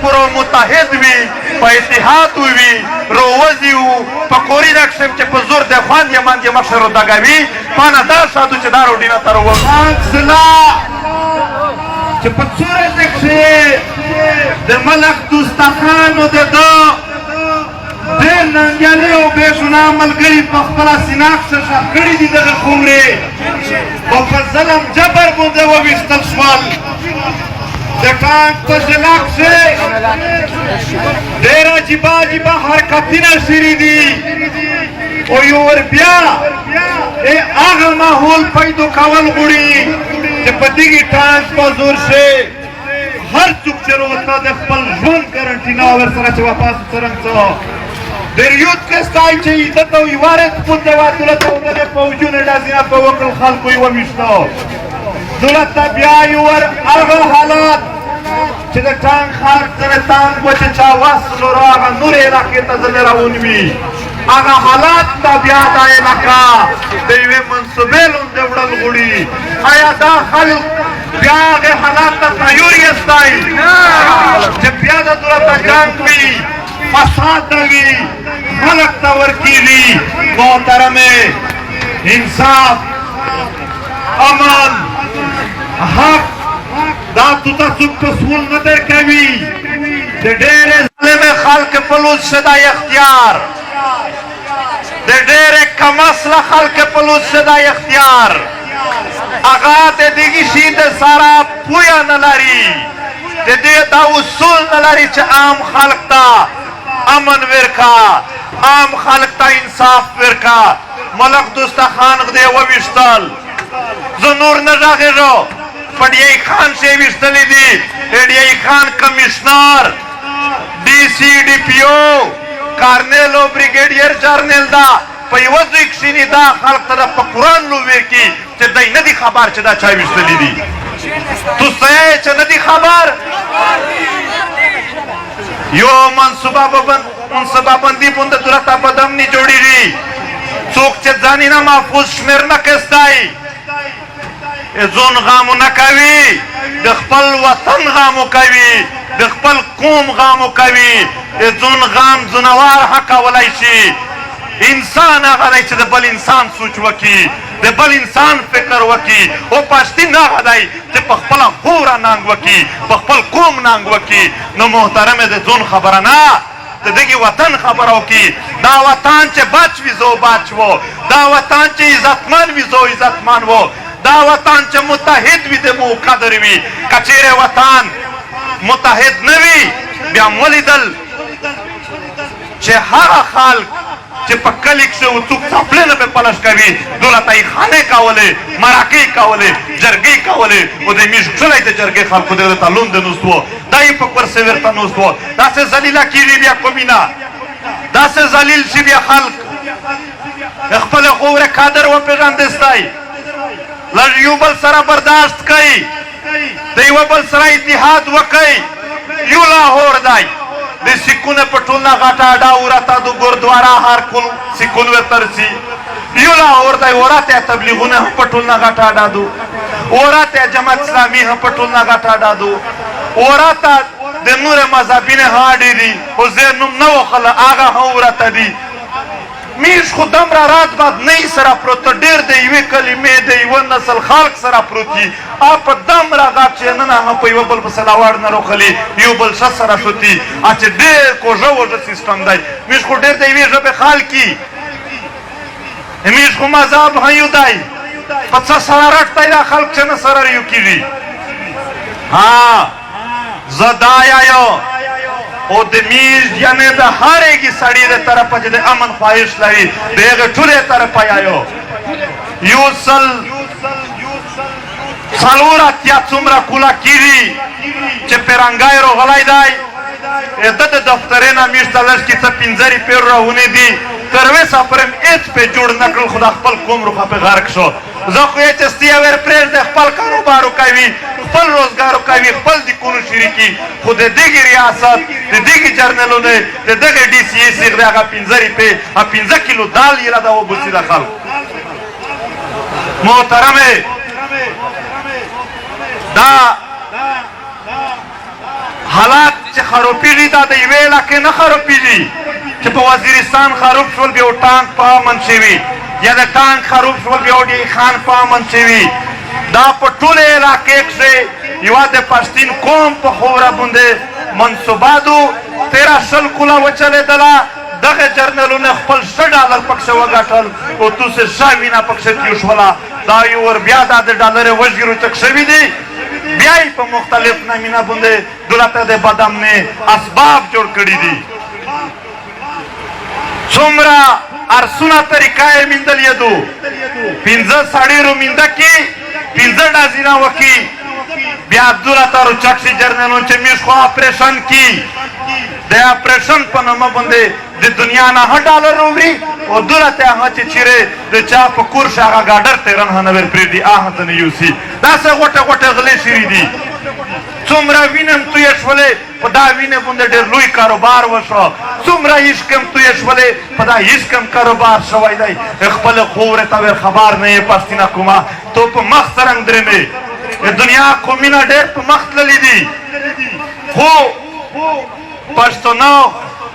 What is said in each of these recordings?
پورو متحد وي په اتحاد وي رووزي وو په کوري نقشم چې په زور د خوان یمان کې مشر دګوي پانه دا ساتو چې دا روډي نه تر وو چې په صورت کې د ملک دوستخانو د ډېر ننګیالي او بېشونه ملګري په خپله سیناکسه ښخ کړي دي دغه خُمرې او په ظلم جبر باندې وویشتل شول د ټانک په ژلاک کښې ډېر عجیبه عجیبه حرکتونه شوي دي او یو ور بیا هغه ماحول پیدا کول غواړي چې په دغې ټانک په زور شي هر څوک چې راوته د خپل ژوند ګارنټي نه ورسره چې واپس څرنګ څه در یوت کستای چې عزت او عبارت بوده و دولت او د فوجونه لازمه په وکړ خلکو یې وویشتو دولت ته بیا یې ور هغه حالات چې د ټانک ښار سره ټانک و چې چا وصلو را هغه نورې علاقې ته ځلې روان وي هغه حالات ته بیا دا علاقه د یوې منصوبې لوندې وړل غواړي آیا دا خلک بیا هغې حالات ته تیار یاستئ چې بیا د دولت جنګ وي فساد وي خلق ته ورکېږي محترمې انصاف امن حق دا توته څوک تصول نه درکوي د ډېرې ظالمې خلک په لوز شده اختیار د ډېرې کم اصله خلک په لوز شده اختیار هغه د دغې شي د سره پویه نه لري د دې دا اصول نه لري چې عام خلک ته امن ورکا عام خلق ته انصاف ورکا ملک دوستخان غدې وویشتل زه نور نه غږېږم پډیای خان شی ویشتلی دي پډیای خان کمیشنر ډي سي ډي پي او کارنیل او بریګیډیر جرنیل دا په یوه ځای کښېني دا خلق ته په قرآن لو ورکي چې دی نه دي خبر چې دا چا ویشتلی دي تاسو یې چې نه دي خبر یو منصوبه بندي باندې دولت په دم نه جوړېږي څوک چې ځان یې نه محفوظ شمېر نه کستی ځون غامو نه کوي د خپل وطن غامو کوي د خپل قوم غامو کوي ځون غام ځنوار حقولی شي انسان هغه دی چې د بل انسان سوچ وکړي د بل انسان فکر وکړي او پښتین هغه دی چې په خپله خوره ننګ وکړي په خپل قوم ننګ وکړي نو محترمې د ځون خبره نه د دغې وطن خبره وکړي دا وطن چې بچ وي زو بچ و دا وطن چې عزتمن وي زو عزتمن و دا وطن چې متحد وي د مو قدر وي که چیرې وطن متحد نه وي بیا م ولیدل چې هغه خلک چې په کلي کښې څوک څپلې نه پرې پلش کوي دولت یې خانې کولې مرکې کولې جرګې کولې او د میژ ډلی د جرګې خلکو دغه ته لوند نوست و دا یې په کورسې ورته نوست و داسې ذلیله کېږي بیا قومینه داسې ذلیل شي بیا خلک خپلې غورې قدر وپېژندستی لږ یو بل سره برداشت کوي د یوه بل سره اتحاد وکئ یو لاهور دی د سکونه په ټولنه غټه اډه ورته د ګردواره هر کل سکون ورته رسي یو لاهور دی ورته تبلیغونه هم په ټولنه غټه اډه دو ورته جماعت اسلامي هم په ټولنه غټه اډه دو ورته د نور مذهبي نه هاډې دي خو زه نوم نه وخله هغه هم ورته دي میش خو دومره رات بعد نه سره پروت ډېر د یوې کلمې د یوه نسل خلق سره پروت دي په دومره غټ چې نن هم په یوه بل پسې لاواړ نه روخلي یو بل ښه سره شوتي چې ډېر کوژه وژه سیسټم دی میش خو ډېر د یوې ژبې خلکي میش خو مذهب هم یو دی په څه سره رټ دی دا خلک چې نه سره یو کېږي زه دا یایو او د میز یعنې د هر یوې سړي د طرفه چې د امن خواهش لري د هغې ټولې طرفه یایو یو سل څلور اتیا څومره کوله کېږي چې پیرنګی راغلی دی د د دفترې نه میش ته لږ کې څه پنځه روپۍ راونې دي تر اوسه پورې م هېڅ پې جوړ نه کړل خو د خپل قوم روخه پې غرق شو زه خو یې چې ستیا ور پرېږدی خپل کاروبار کوي خپل روزګار کوي خپل دیکونو شریکي خو د دغې ریاست د دغې جرنلونه د دغې ډي سي ای سیغ دی هغه پنځه روپۍ 15 کیلو دال یې راته وبوسي د خلکو محترمې دا حالات چې خروپیږي دا د یوې علاقې نه خروپیږي چې په وزیرستان خروپ شول بیا ټانک په امن شوي یا د ټانک خروپ شول بیا ډي خان په امن شوي دا په ټوله علاقې کښې یوه د پښتین قوم په خوره باندې منصوباتو 13 کله وچلېدله دغه جرنلونه خپل $100 پکښې وګټل او توسې ښه وینه پکښې تېر شوله دا یو ور بیا دا د ډالرې وژګیرو چک شوي دي بیا یې په مختلف نمینه باندې دولت د بدامنۍ اسباب جوړ کړي دي څومره ارسونه طریقه یې میندلې دو 15 ساړې رومینده کې 15 ډازینه وکي بیا دولت چک شي جرنلون چې میش خو اپریشن کی د اپریشن په نامه باندې د دنیا نه $1 وړي او دولت هغه چې چیرې د چا په کور شي هغه ګاډر 13 نه ور پرېږدي هغه ته نه یوسي داسې غوټه غوټه غلې شوي دي څومره وینه هم تویې شولې په دا وینې باندې ډېر لوی کاروبار وشو څومره عشق هم تویې شولې په دا عشق هم کاروبار شوی دی خپلې خورې ته ور خبر نه یې پښتینه کومه تو په مخ څرنګ درېمې د دنیا قومونه ډېر په مخ تللي دي خو پښتانه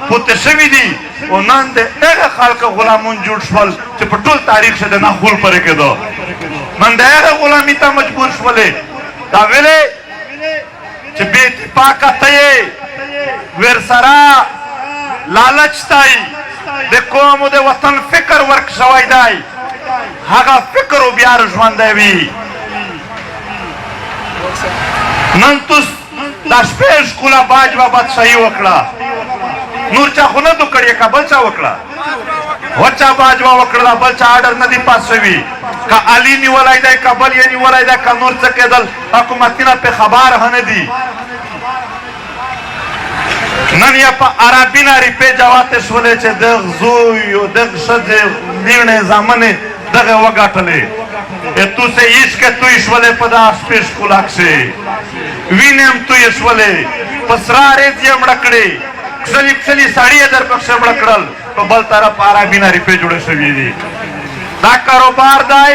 پوته شوي دي او نن د هغه خلکو غلامون جوړ شول چې په ټول تاریخ کې د ناخول پرې کېدو نن د هغه غلامي ته مجبور شولې دا ویلې چې بې اتفاقه ته یې ورسره لالچ تای د قوم او د وطن فکر ورک شوی دی هغه فکر او بیا ژوندی وي نن توس دا شپږ کله باج و بادشاهي وکړه نور چا خو نه دو کړی که بل چا وکړه وچا باج و وکړه بل چا آرډر نه دی پاس شوي که علي نیولی دی که بل یې نیولی دی که نور څه کېدل حکومتونه پې خبر هم نه دي نن یې په عربي نارې پې جواتې شولې چې دغ زوی او دغ ښځې میړې زامنې دغه وګټلې تو سے عشق توی شولې په دا شپږ کله کښې وینې هم توی شولې په سره ریځ یې مړه کړې کښلي کښلي ساړي یې در پکښې مړه کړل په بل طرف عربي نارې جوړې شوي دي دا کاروبار دی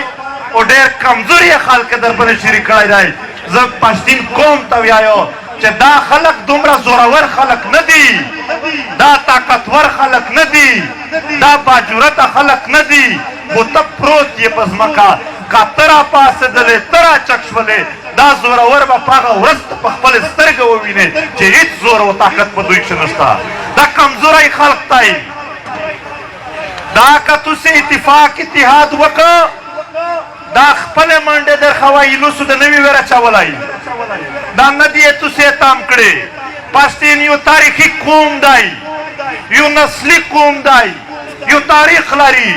او ډېر کمزوري خلک در باندې شریک کړی دی زه پښتین قوم ته وایو چې دا خلک دومره زورور خلک نه دي دا طاقتور خلک نه دي دا باجرته خلک نه دي خو ته پروت یې په ځمکه که ته راپاڅېدلې ته راچک شولې دا زورور به په هغه ورځ ته په خپلې سترګې ووینې چې هېڅ زور او طاقت په دوی کښې نشته دا کمزوری خلق دی دا که تاسې اتفاق اتحاد وکړه دا خپلې منډې در خوایي لوسو د نوي ویر اچولی دا نه دي یې تاسې تام کړې پښتین یو تاریخي قوم دی یو نسلي قوم دی یو تاریخ لري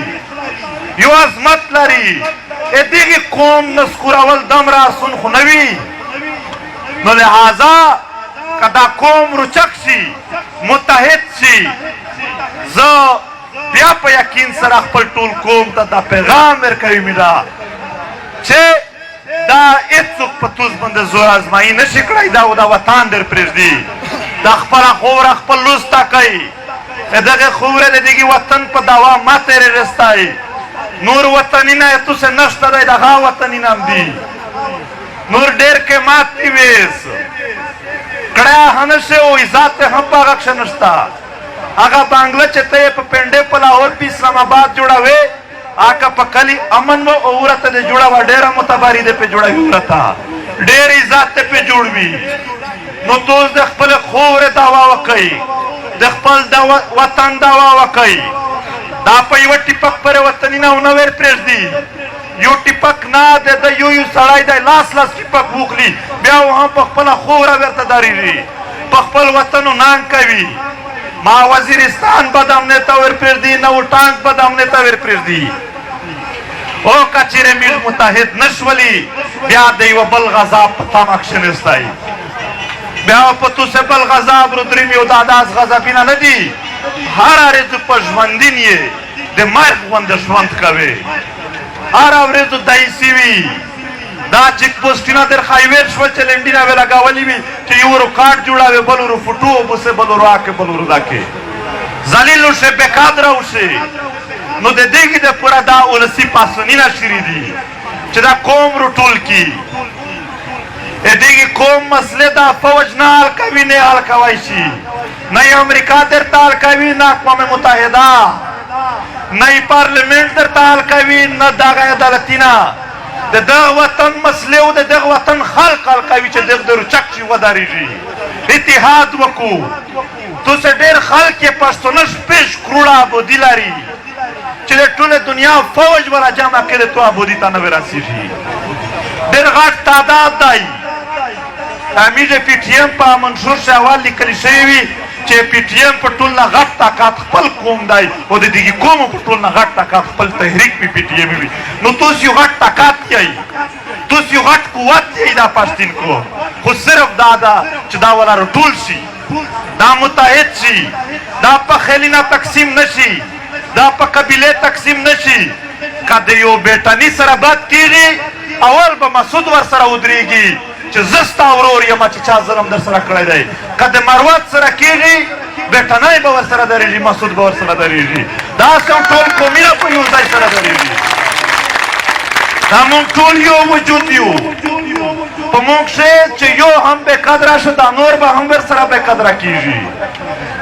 یو عظمت لري دغه قوم نسکورول دومره آسون خو نه وي نو لهذا که دا قوم رچک شي متحد شي زه بیا په یقین سره خپل ټول قوم ته دا پیغام ورکوي میرا چې دا هېڅوک په توس باندې زور ازمایي نشي کړی دا او دا وطن در پرېږدي دا خپله خوره خپل لوسته کوي دغه خوره د دغه وطن په دوا ما ترې رستی نور وطنینه یې توسې نشته دی دغه وطنینه هم دي نور ډېر قیمت دي ویس کړی هم نشي او عزت یې هم په هغه کښې نشته هغه بانګله چې ته یې په پنډې په لاهور په اسلام آباد جوړوې هغه په کلي امن و او ورته دې جوړوه ډېره معتبري دې پې جوړوي ورته ډېر عزت دې پې جوړ وي نو توس د خپلې خورې دعوا وکئ د خپل وطن دعوا وکئ دا په یوه ټیپک پرې وطني نه ونه ور پرېږدي یو ټیپک نه دی د یو سړی دی لاس ټیپک وخلي بیا هم په خپله خوره ورته درېږي په خپل وطنو ننګ کوي ما وزیرستان بدامنۍ ته ور پرېږدي نه و ټانک بدامنۍ ته ور پرېږدي او که چیرې موږ متحد نه شولي بیا د یوه بل غذاب په تمه کښې نستی بیا په توسې بل غذاب رودریم یو دا داس غذابینه نه دي هره ورځ په ژوندین یې د مرګ غوندې ژوند کوې هره ورځ دایسي وي دا چیک پوسټونه در خایویر شول چې لنډینه به لګولي وي چې یو ورو کارډ جوړوي بل ورو فوټو وبوسې بل ورو آکې بل ورو داکې ذلیل وشي بېقدره وشي نو د دې کې د پوره دا ولسي پاڅونونه شوي دي چې دا قوم راټول کړي دیگه کوم مسئله دا فوج نه حل کوي نه حل کوي شي نه امریکا درته حل کوي نه اقوام متحده نه پارلمنت درته حل کوي نه دغه عدالتونه د دغه وطن مسئله او د دغه وطن خلق حل کوي چې دغه د رچک شي ودارېږي اتحاد وکړو تاسو ډېر خلک یې پښتانه شپږ کروړه ابودي لري چې د ټوله دنیا فوج به راجمع کړي تو ابودي ته نه ورسېږي ډېر غټ تعداد دی امیر پی ټي ایم په منشور شاوال لیکل شوي وي چې پی ټي ایم په ټول نه غټ طاقت خپل قوم دی او د دغې قومو په ټول نه غټ طاقت خپل تحریک پی ټي ایم وي نو تاسو یو غټ طاقت یئ تاسو یو غټ قوت یئ دا پښتون کو خو صرف دا ده چې دا ولا ټول شي دا متحد شي دا په خلینا تقسیم نشي دا په قبیله تقسیم نشي که د یو بیټني سره بد کېږي اول به مسعود ورسره ودرېږي چې زه ستا ورور یم چې چا ظلم در سره کړی دی که د مروت سره کېږي بیټنی به ورسره درېږي مسعود به ورسره درېږي داسې هم ټول قومونه په یو ځای سره درېږي دا مونږ ټول یو وجود یو په مونږ کښې چې یو هم بې قدره شه دا نور به هم ورسره بې قدره کېږي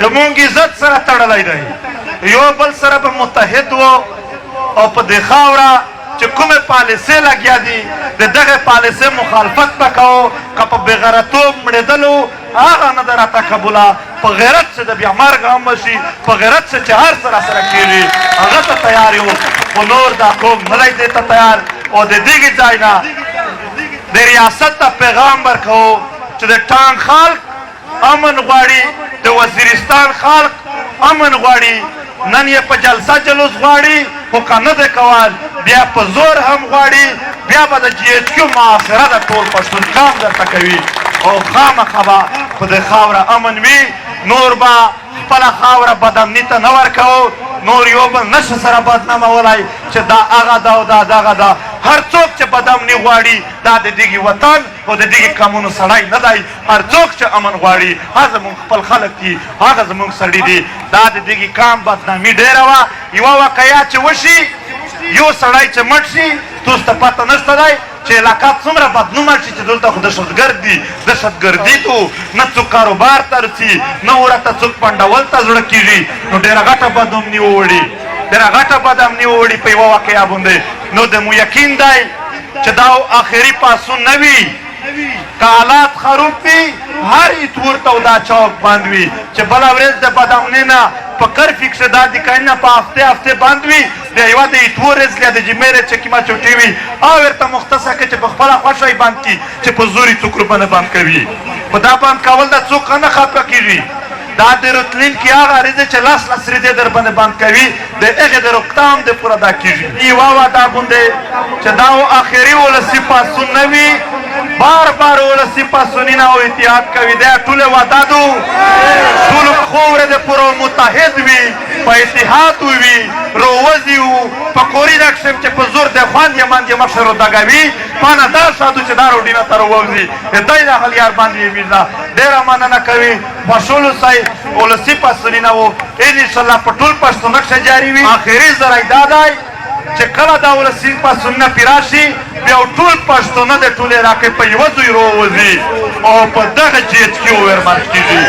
د مونږ عزت سره تړلی دی یو بل سره به متحد و او په دې خاوره چې کومې پالیسۍ لګیا دي د دغې پالیسۍ مخالفت به کوو که په بېغیرتوب مړېدلو هغه نه ده راته قبوله په غیرت چې د بیا مرګ هم وشي په غیرت چې هر څه راسره کېږي هغه ته تیار یو خو نور دا قوم نه دی دې ته تیار او د دغې ځای نه د ریاست ته پیغام ورکوو چې د ټانک خلک امن غواړي د وزیرستان خلک امن غواړي نن یې په جلسه جلوس غواړي خو که نه دی کول بیا په زور هم غواړي بیا به د جي ایچ کیو معاصره د ټول پښتون قام درته کوي او خامخا به په دې خاوره امن وي نور به خپله خاوره بدامني ته نه ورکوو نور یو بل نشه سره بدنامولی چې دا هغه ده او دا دغه ده هر څوک چې بدامني غواړي دا د دغې وطن او د دغې قومونو سړی نه دی هر څوک چې امن غواړي هغه زموږ خپل خلک دي هغه زموږ سړي دي دا د دغې قام بدنامي ډېره وه یوه واقعه چې وشي یو سړی چې مټ شي تاسو ته پته نشته دی چې علاقه څومره بدنومه شي چې دلته خو دهشتګرد دي دهشتګردي تو نه څوک کاروبار ته رسي نه ورته څوک پنډول ته زړه کېږي نو ډېره غټه بدامني ووړي ډېره غټه بدامني ووړي په یوه واقعه باندې نو د مو یقین دی چې دا آخري پاسون نه وي که حالات خراب وي هر ایتور ته دا چوک بند وي چې بله ورځ د بدامنۍ نه په کرفي کښې دا دکانونه په هفتې هفتې بند وي د یوه د ایتور ورځ یا د جمعې ورځ چې کومه چوټې وي هغه ورته مختصه کړي چې په خپله خوښه یې بند کړي چې په زور یې څوک ورباندې بند کوي خو دا بند کول دا څوک نه خفه کېږي دا د راتلونکي هغه عریضې چې لس ورځې در باندې بند کوي د هغې د روکتام د پوره دا کېږي یوه وعده غوندې چې دا آخري ولسي پاڅون نه وي بار بار ولسي پاڅونونه او اتحاد کوي دا ټولې وعده دو ټولو خاوره د پوره متحد وي په اتحاد وي رووځي وو په کورینه کښې چې په زور د خوند یې باندې مشر ودګوي پانه دا ساتو چې دا روډینه ته راووځي د دی د هلیار باندې یې ویزه ډېره مننه کوي خوشحالو صاحب ولسي پاڅونونه وو انشاءالله په ټول پښتونه کښې جاري وي آخري ځای دا دی چې کله دا ولسي پاڅونونه پرې راشي بیا ټول پښتانه د ټولې علاقې په یوه ځای راووځي او په دغه جي ایچ کیو ورمات کېږي